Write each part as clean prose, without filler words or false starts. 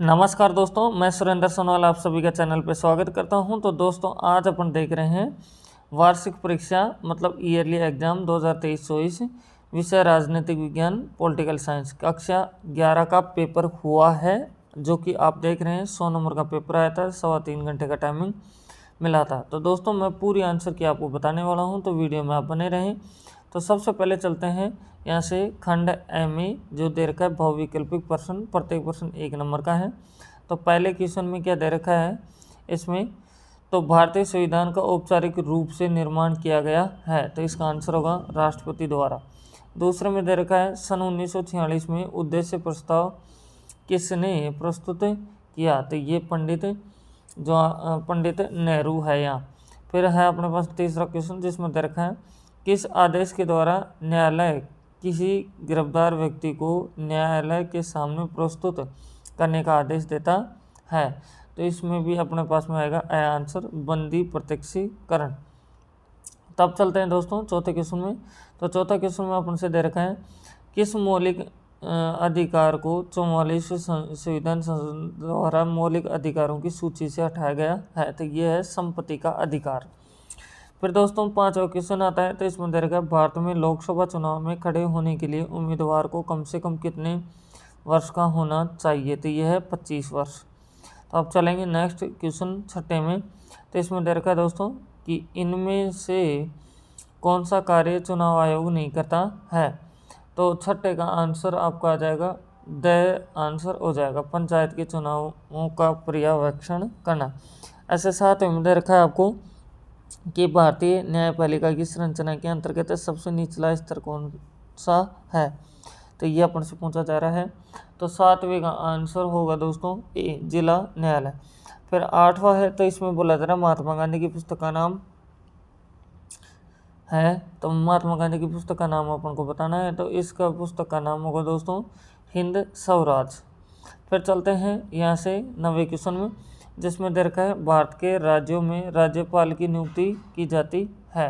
नमस्कार दोस्तों, मैं सुरेंद्र सोनवाल आप सभी का चैनल पर स्वागत करता हूं। तो दोस्तों आज अपन देख रहे हैं वार्षिक परीक्षा मतलब ईयरली एग्जाम 2023-24 विषय राजनीतिक विज्ञान पॉलिटिकल साइंस कक्षा 11 का पेपर हुआ है, जो कि आप देख रहे हैं 100 नंबर का पेपर आया था, 3.25 घंटे का टाइमिंग मिला था। तो दोस्तों मैं पूरी आंसर की आपको बताने वाला हूँ, तो वीडियो में आप बने रहें। तो सबसे पहले चलते हैं यहाँ से खंड एम जो दे रखा है बहुविकल्पिक प्रश्न, प्रत्येक प्रश्न 1 नंबर का है। तो पहले क्वेश्चन में क्या दे रखा है इसमें, तो भारतीय संविधान का औपचारिक रूप से निर्माण किया गया है, तो इसका आंसर होगा राष्ट्रपति द्वारा। दूसरे में दे रखा है सन 1946 में उद्देश्य प्रस्ताव किसने प्रस्तुत किया, तो ये पंडित नेहरू है यहाँ। फिर है अपने पास तीसरा क्वेश्चन जिसमें दे रखा है किस आदेश के द्वारा न्यायालय किसी गिरफ्तार व्यक्ति को न्यायालय के सामने प्रस्तुत करने का आदेश देता है, तो इसमें भी अपने पास में आएगा आंसर बंदी प्रत्यक्षीकरण। तब चलते हैं दोस्तों चौथे क्वेश्चन में। तो चौथा क्वेश्चन में अपन से दे रखा है किस मौलिक अधिकार को 44वें संविधान संशोधन द्वारा मौलिक अधिकारों की सूची से हटाया गया है, तो ये है संपत्ति का अधिकार। फिर दोस्तों पांचवा क्वेश्चन आता है, तो इसमें दे रखा है भारत में लोकसभा चुनाव में खड़े होने के लिए उम्मीदवार को कम से कम कितने वर्ष का होना चाहिए, तो यह है 25 वर्ष। तो अब चलेंगे नेक्स्ट क्वेश्चन छठे में। तो इसमें दे रखा है दोस्तों कि इनमें से कौन सा कार्य चुनाव आयोग नहीं करता है, तो छठे का आंसर आपका आ जाएगा द आंसर हो जाएगा पंचायत के चुनावों का पर्यवेक्षण करना। ऐसे साथ में दे रखा है आपको कि भारतीय न्यायपालिका की संरचना के अंतर्गत सबसे निचला स्तर कौन सा है, तो ये अपन से पूछा जा रहा है। तो 7वें का आंसर होगा दोस्तों ए जिला न्यायालय। फिर 8वां है, तो इसमें बोला जा रहा है महात्मा गांधी की पुस्तक का नाम है, तो महात्मा गांधी की पुस्तक का नाम अपन को बताना है, तो इसका पुस्तक का नाम होगा दोस्तों हिंद स्वराज। फिर चलते हैं यहाँ से 9वें क्वेश्चन में जिसमें दे रखा है भारत के राज्यों में राज्यपाल की नियुक्ति की जाती है,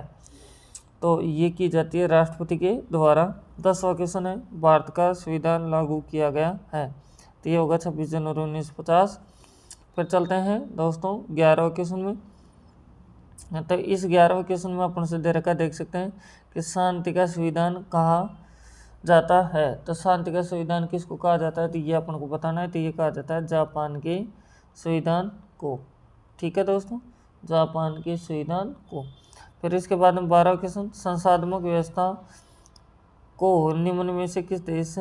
तो ये की जाती है राष्ट्रपति के द्वारा। 10वां क्वेश्चन है भारत का संविधान लागू किया गया है, तो ये होगा 26 जनवरी 1950। फिर चलते हैं दोस्तों 11वें क्वेश्चन में। तो इस 11वें क्वेश्चन में अपन से दे रखा देख सकते हैं कि शांति का संविधान कहा जाता है, तो शांति का संविधान किसको कहा जाता है, तो ये अपन को बताना है। तो ये कहा जाता है जापान के संविधान को, ठीक है दोस्तों, जापान के संविधान को। फिर इसके बाद में 12वां क्वेश्चन संसाधनात्मक व्यवस्था को निम्न में से किस देश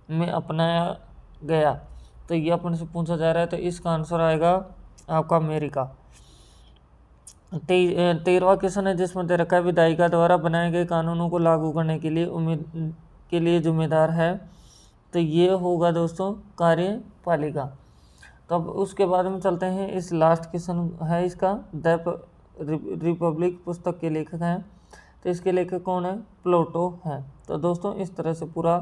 में अपनाया गया, तो ये अपन से पूछा जा रहा है, तो इसका आंसर आएगा आपका अमेरिका। 13वां क्वेश्चन है जिसमें दे रखा है विधायिका द्वारा बनाए गए कानूनों को लागू करने के लिए जिम्मेदार है, तो ये होगा दोस्तों कार्यपालिका। तो अब उसके बाद में चलते हैं इस लास्ट क्वेश्चन है इसका द रिपब्लिक पुस्तक के लेखक हैं, तो इसके लेखक कौन है, प्लेटो है। तो दोस्तों इस तरह से पूरा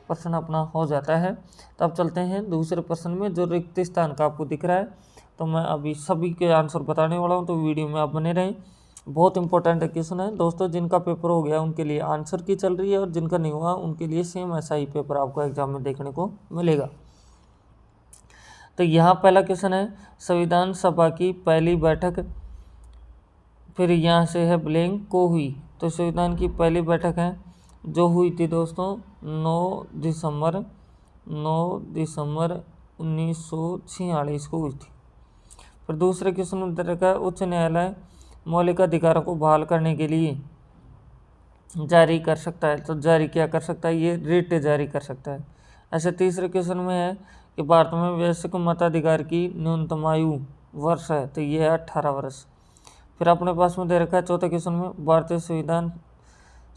प्रश्न अपना हो जाता है। तो अब चलते हैं दूसरे प्रश्न में जो रिक्त स्थान का आपको दिख रहा है, तो मैं अभी सभी के आंसर बताने वाला हूं, तो वीडियो में आप बने रहें। बहुत इंपॉर्टेंट क्वेश्चन है दोस्तों, जिनका पेपर हो गया उनके लिए आंसर की चल रही है और जिनका नहीं हुआ उनके लिए सेम ऐसा ही पेपर आपको एग्जाम में देखने को मिलेगा। तो यहाँ पहला क्वेश्चन है संविधान सभा की पहली बैठक, फिर यहाँ से है ब्लैंक को हुई, तो संविधान की पहली बैठक है जो हुई थी दोस्तों 9 दिसंबर 1946 को हुई थी। फिर दूसरे क्वेश्चन में दे रखा है उच्च न्यायालय मौलिक अधिकारों को बहाल करने के लिए जारी कर सकता है, तो जारी क्या कर सकता है, ये रिट जारी कर सकता है। ऐसे तीसरे क्वेश्चन में है कि भारत में वयस्क मताधिकार की न्यूनतम आयु वर्ष है, तो ये है 18 वर्ष। फिर अपने पास में दे रखा है चौथे क्वेश्चन में भारतीय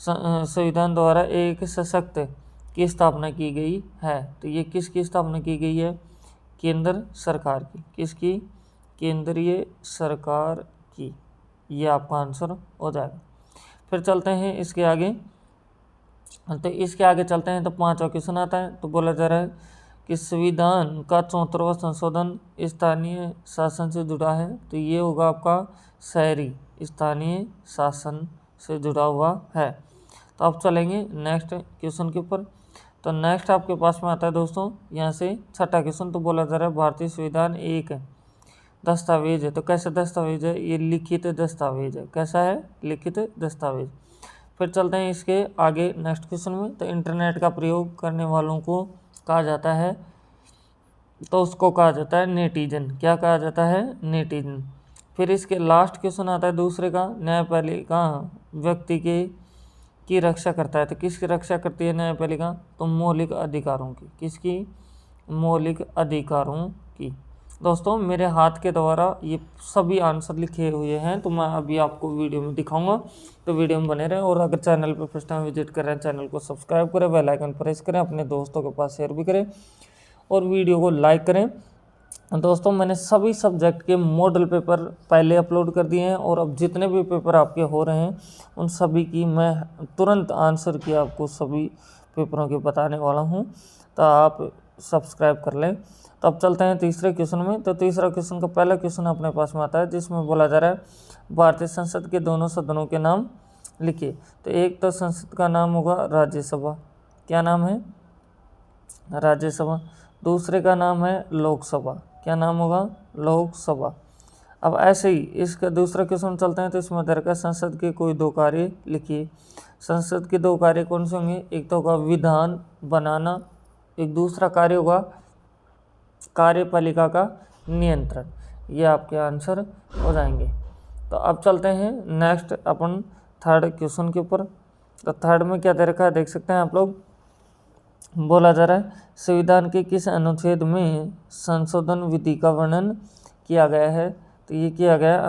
संविधान द्वारा एक सशक्त की स्थापना की गई है, तो ये किसकी स्थापना की गई है, केंद्र सरकार की, किसकी, केंद्रीय सरकार की, ये आपका आंसर हो जाएगा। फिर चलते हैं इसके आगे, तो इसके आगे चलते हैं तो 5वां क्वेश्चन आता है, तो बोला जा रहा है कि संविधान का 74वां संशोधन स्थानीय शासन से जुड़ा है, तो ये होगा आपका शहरी स्थानीय शासन से जुड़ा हुआ है। तो अब चलेंगे नेक्स्ट क्वेश्चन के ऊपर। तो नेक्स्ट आपके पास में आता है दोस्तों यहाँ से छठा क्वेश्चन। तो बोला जा रहा है भारतीय संविधान एक दस्तावेज है। तो कैसा दस्तावेज है? ये लिखित दस्तावेज है। कैसा है? लिखित दस्तावेज। फिर चलते हैं इसके आगे नेक्स्ट क्वेश्चन में। तो इंटरनेट का प्रयोग करने वालों को कहा जाता है, तो उसको कहा जाता है नेटिजन। क्या कहा जाता है? नेटिजन। फिर इसके लास्ट क्वेश्चन आता है दूसरे का, न्यायपालिका व्यक्ति की रक्षा करता है। तो किसकी रक्षा करती है न्यायपालिका? तो मौलिक अधिकारों की। किसकी? मौलिक अधिकारों की। दोस्तों मेरे हाथ के द्वारा ये सभी आंसर लिखे हुए हैं, तो मैं अभी आपको वीडियो में दिखाऊंगा, तो वीडियो में बने रहें। और अगर चैनल पर फर्स्ट टाइम विजिट कर रहे हैं, चैनल को सब्सक्राइब करें, बेल आइकन प्रेस करें, अपने दोस्तों के पास शेयर भी करें और वीडियो को लाइक करें। दोस्तों मैंने सभी सब्जेक्ट के मॉडल पेपर पहले अपलोड कर दिए हैं, और अब जितने भी पेपर आपके हो रहे हैं उन सभी की मैं तुरंत आंसर की आपको सभी पेपरों के बताने वाला हूं, तो आप सब्सक्राइब कर लें। तो अब चलते हैं तीसरे क्वेश्चन में। तो तीसरा क्वेश्चन का पहला क्वेश्चन अपने पास में आता है, जिसमें बोला जा रहा है भारतीय संसद के दोनों सदनों के नाम लिखिए। तो एक तो संसद का नाम होगा राज्यसभा। क्या नाम है? राज्यसभा। दूसरे का नाम है लोकसभा। क्या नाम होगा? लोकसभा। अब ऐसे ही इसका दूसरा क्वेश्चन चलते हैं। तो इसमें दर का संसद के कोई दो कार्य लिखिए। संसद के दो कार्य कौन से होंगे? एक तो होगा विधान बनाना, एक दूसरा कार्य होगा कार्यपालिका का नियंत्रण। ये आपके आंसर हो जाएंगे। तो अब चलते हैं नेक्स्ट अपन थर्ड क्वेश्चन के ऊपर। तो थर्ड में क्या दे रखा है देख सकते हैं आप लोग। बोला जा रहा है संविधान के किस अनुच्छेद में संशोधन विधि का वर्णन किया गया है? तो ये किया गया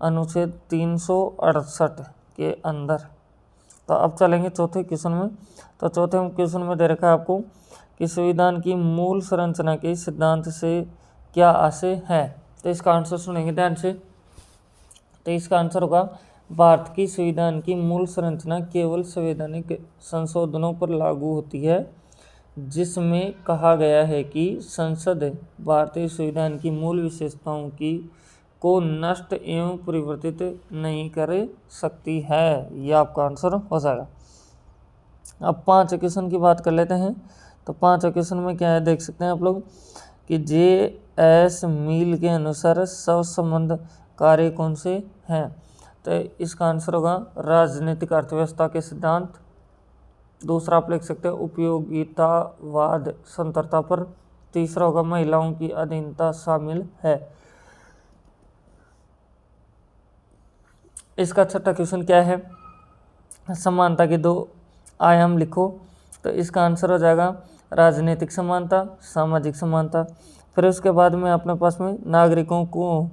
अनुच्छेद 368 के अंदर। तो अब चलेंगे चौथे क्वेश्चन में। तो चौथे क्वेश्चन में दे रखा है आपको कि संविधान की मूल संरचना के सिद्धांत से क्या आशय है? तो इसका आंसर सुनेंगे ध्यान से। तो इसका आंसर होगा भारत की संविधान की मूल संरचना केवल संवैधानिक संशोधनों पर लागू होती है, जिसमें कहा गया है कि संसद भारतीय संविधान की मूल विशेषताओं को नष्ट एवं परिवर्तित नहीं कर सकती है। यह आपका आंसर हो जाएगा। अब 5 क्वेश्चन की बात कर लेते हैं। तो 5 क्वेश्चन में क्या है देख सकते हैं आप लोग कि J.S. मिल के अनुसार सहसंबंध कार्य कौन से हैं? तो इसका आंसर होगा राजनीतिक अर्थव्यवस्था के सिद्धांत। दूसरा आप लिख सकते हैं उपयोगितावाद स्वतंत्रता पर। तीसरा होगा महिलाओं की अधीनता शामिल है। इसका छठा क्वेश्चन क्या है? समानता के 2 आयाम लिखो। तो इसका आंसर हो जाएगा राजनीतिक समानता, सामाजिक समानता। फिर उसके बाद में अपने पास में नागरिकों को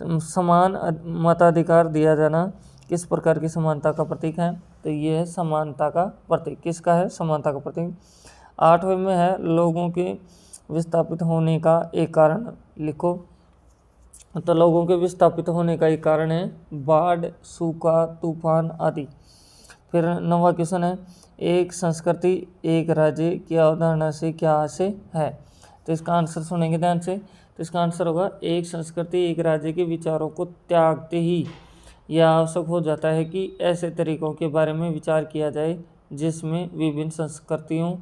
समान मताधिकार दिया जाना किस प्रकार की समानता का प्रतीक है? तो ये है समानता का प्रतीक। किसका है? समानता का प्रतीक। 8वें में है लोगों के विस्थापित होने का एक कारण लिखो। तो लोगों के विस्थापित होने का एक कारण है बाढ़, सूखा, तूफान आदि। फिर 9वां क्वेश्चन है एक संस्कृति एक राज्य की अवधारणा से क्या आशय है? तो इसका आंसर सुनेंगे ध्यान से। तो इसका आंसर होगा एक संस्कृति एक राज्य के विचारों को त्यागते ही यह आवश्यक हो जाता है कि ऐसे तरीकों के बारे में विचार किया जाए जिसमें विभिन्न संस्कृतियों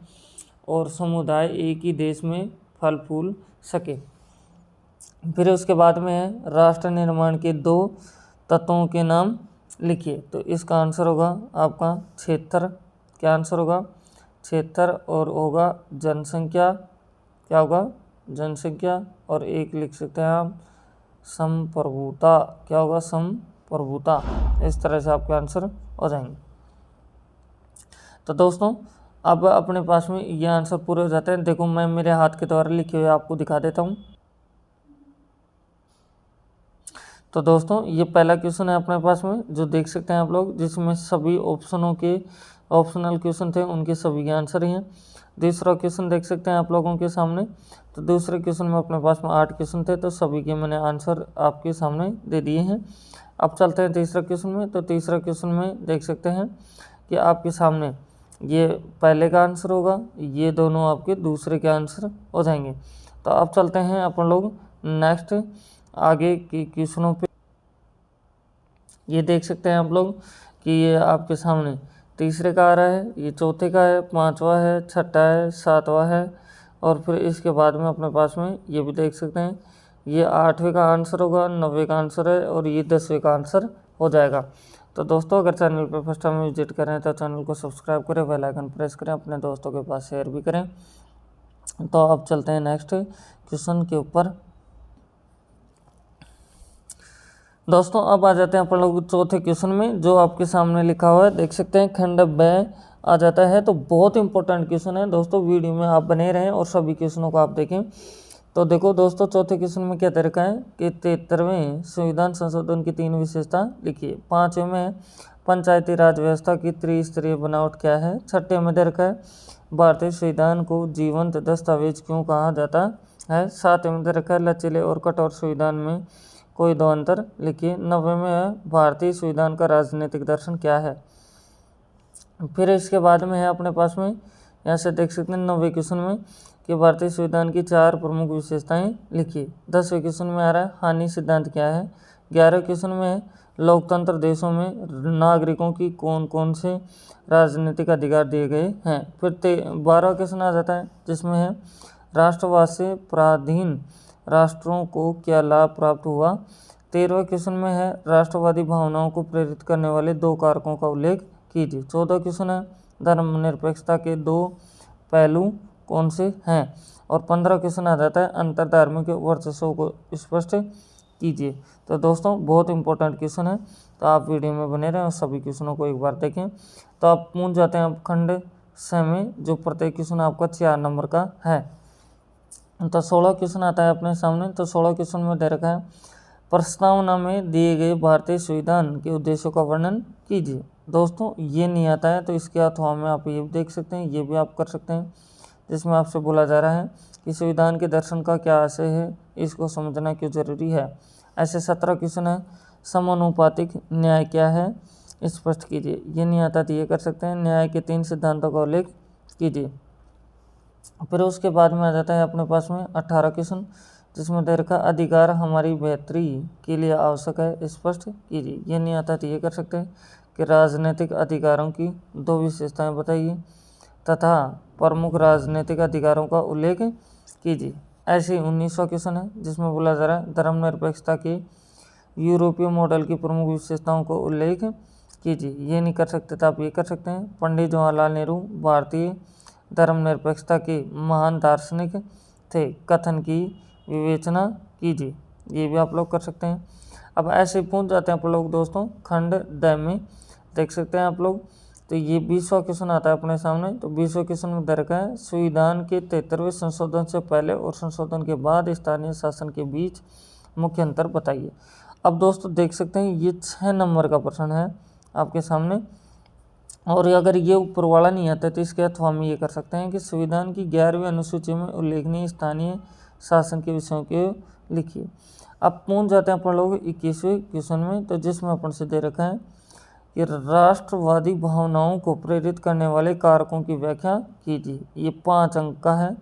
और समुदाय एक ही देश में फल फूल सके। फिर उसके बाद में है राष्ट्र निर्माण के 2 तत्वों के नाम लिखिए। तो इसका आंसर होगा आपका क्षेत्र। क्या आंसर होगा? क्षेत्र। और होगा जनसंख्या। क्या होगा? जनसंख्या। और एक लिख सकते हैं आप संप्रभुता। क्या होगा? संप्रभुता। इस तरह से आपके आंसर हो जाएंगे। तो दोस्तों अब अपने पास में ये आंसर पूरे हो जाते हैं। देखो मैं मेरे हाथ के द्वारा लिखे हुए आपको दिखा देता हूँ। तो दोस्तों ये पहला क्वेश्चन है अपने पास में जो देख सकते हैं आप लोग, जिसमें सभी ऑप्शनल क्वेश्चन थे उनके सभी के आंसर ही हैं। दूसरा क्वेश्चन देख सकते हैं आप लोगों के सामने। तो दूसरे क्वेश्चन में अपने पास में 8 क्वेश्चन थे, तो सभी के मैंने आंसर आपके सामने दे दिए हैं। अब चलते हैं तीसरा क्वेश्चन में। तो तीसरा क्वेश्चन में देख सकते हैं कि आपके सामने ये पहले का आंसर होगा, ये दोनों आपके दूसरे के आंसर हो जाएंगे। तो अब चलते हैं अपन लोग नेक्स्ट आगे के क्वेश्चनों पे। ये देख सकते हैं आप लोग कि ये आपके सामने तीसरे का आ रहा है, ये चौथे का है, पांचवा है, छठा है, सातवां है, और फिर इसके बाद में अपने पास में ये भी देख सकते हैं, ये 8वें का आंसर होगा, 9वें का आंसर है, और ये 10वें का आंसर हो जाएगा। तो दोस्तों अगर चैनल पर फर्स्ट टाइम विजिट करें तो चैनल को सब्सक्राइब करें, बेल आइकन प्रेस करें, अपने दोस्तों के पास शेयर भी करें। तो अब चलते हैं नेक्स्ट क्वेश्चन के ऊपर। दोस्तों अब आ जाते हैं अपन लोग चौथे क्वेश्चन में, जो आपके सामने लिखा हुआ है, देख सकते हैं खंड ब आ जाता है। तो बहुत इंपॉर्टेंट क्वेश्चन है दोस्तों, वीडियो में आप बने रहें और सभी क्वेश्चनों को आप देखें। तो देखो दोस्तों, चौथे क्वेश्चन में क्या दे रखा है कि 73वें संविधान संशोधन की 3 विशेषता लिखिए। 5वें में पंचायती राज व्यवस्था की त्रिस्तरीय बनावट क्या है। 6ठे में दे रखा है भारतीय संविधान को जीवंत दस्तावेज क्यों कहा जाता है। 7वें में दे रखा है लचीले और कठोर संविधान में कोई दो अंतर लिखिए। 9वें में है भारतीय संविधान का राजनीतिक दर्शन क्या है। फिर इसके बाद में है अपने पास में, यहाँ से देख सकते हैं 9वें क्वेश्चन में कि भारतीय संविधान की 4 प्रमुख विशेषताएं लिखिए। 10वें क्वेश्चन में आ रहा है हानि सिद्धांत क्या है। 11वें क्वेश्चन में लोकतंत्र देशों में नागरिकों की कौन कौन से राजनीतिक अधिकार दिए गए हैं। फिर 12वां क्वेश्चन आ जाता है जिसमें है राष्ट्रवाद से पराधीन राष्ट्रों को क्या लाभ प्राप्त हुआ। 13वें क्वेश्चन में है राष्ट्रवादी भावनाओं को प्रेरित करने वाले 2 कारकों का उल्लेख कीजिए। 14वां क्वेश्चन है धर्मनिरपेक्षता के 2 पहलू कौन से हैं। और 15वां क्वेश्चन आ जाता है अंतरधार्मिक वर्चस्व को स्पष्ट कीजिए। तो दोस्तों बहुत इंपॉर्टेंट क्वेश्चन है, तो आप वीडियो में बने रहें और सभी क्वेश्चनों को एक बार देखें। तो आप पूछ जाते हैं खंड स में, जो प्रत्येक क्वेश्चन आपका 4 नंबर का है। तो 16 क्वेश्चन आता है अपने सामने। तो 16 क्वेश्चन में दे रखा है प्रस्तावना में दिए गए भारतीय संविधान के उद्देश्यों का वर्णन कीजिए। दोस्तों ये नहीं आता है तो इसके अथवा में आप ये भी देख सकते हैं, ये भी आप कर सकते हैं, जिसमें आपसे बोला जा रहा है कि संविधान के दर्शन का क्या आशय है, इसको समझना क्यों जरूरी है। ऐसे 17 क्वेश्चन है समानुपातिक न्याय क्या है, स्पष्ट कीजिए। ये नहीं आता तो ये कर सकते हैं न्याय के 3 सिद्धांतों का उल्लेख कीजिए। फिर उसके बाद में आ जाता है अपने पास में 18 क्वेश्चन, जिसमें दे रखा अधिकार हमारी बेहतरी के लिए आवश्यक है, स्पष्ट कीजिए। ये नहीं आता तो ये कर सकते हैं कि राजनीतिक अधिकारों की 2 विशेषताएं बताइए तथा प्रमुख राजनीतिक अधिकारों का उल्लेख कीजिए। ऐसे 19वां क्वेश्चन है जिसमें बोला जा रहा है धर्मनिरपेक्षता के यूरोपीय मॉडल की प्रमुख विशेषताओं को उल्लेख कीजिए। ये नहीं कर सकते तो आप ये कर सकते हैं पंडित जवाहरलाल नेहरू भारतीय धर्मनिरपेक्षता के महान दार्शनिक थे, कथन की विवेचना कीजिए। ये भी आप लोग कर सकते हैं। अब ऐसे पूछ जाते हैं आप लोग दोस्तों खंड द में, देख सकते हैं आप लोग। तो ये 20वां क्वेश्चन आता है अपने सामने। तो 20वें क्वेश्चन में दे रखा है संविधान के 73वें संशोधन से पहले और संशोधन के बाद स्थानीय शासन के बीच मुख्य अंतर बताइए। अब दोस्तों देख सकते हैं ये 6 नंबर का प्रश्न है आपके सामने, और अगर ये ऊपर वाला नहीं आता तो इसके अथवा में ये कर सकते हैं कि संविधान की 11वीं अनुसूची में उल्लेखनीय स्थानीय शासन के विषयों को लिखिए। अब पहुंच जाते हैं अपन लोग 21वें क्वेश्चन में, तो जिसमें अपन से दे रखा है कि राष्ट्रवादी भावनाओं को प्रेरित करने वाले कारकों की व्याख्या कीजिए। ये 5 अंक का है।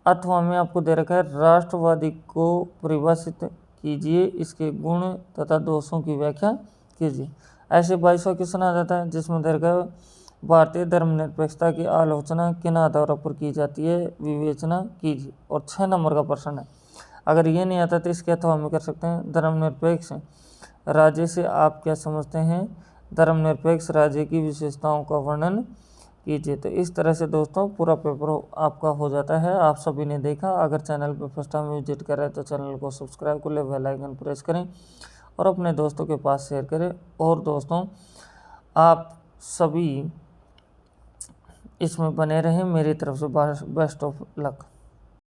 अथवा में आपको दे रखा है राष्ट्रवादी को परिभाषित कीजिए, इसके गुण तथा दोषों की व्याख्या कीजिए। ऐसे 22वां क्वेश्चन आ जाता है जिसमें दे रखा है भारतीय धर्मनिरपेक्षता की आलोचना किन आधारों पर की जाती है, विवेचना कीजिए। और 6 नंबर का प्रश्न है। अगर ये नहीं आता तो इसके अथवा में कर सकते हैं धर्मनिरपेक्ष राज्य से आप क्या समझते हैं, धर्मनिरपेक्ष राज्य की विशेषताओं का वर्णन कीजिए। तो इस तरह से दोस्तों पूरा पेपर आपका हो जाता है। आप सभी ने देखा। अगर चैनल पर फर्स्ट टाइम विजिट करें तो चैनल को सब्सक्राइब कर ले, बेल आइकन प्रेस करें और अपने दोस्तों के पास शेयर करें। और दोस्तों आप सभी इसमें बने रहें। मेरी तरफ से बेस्ट ऑफ लक।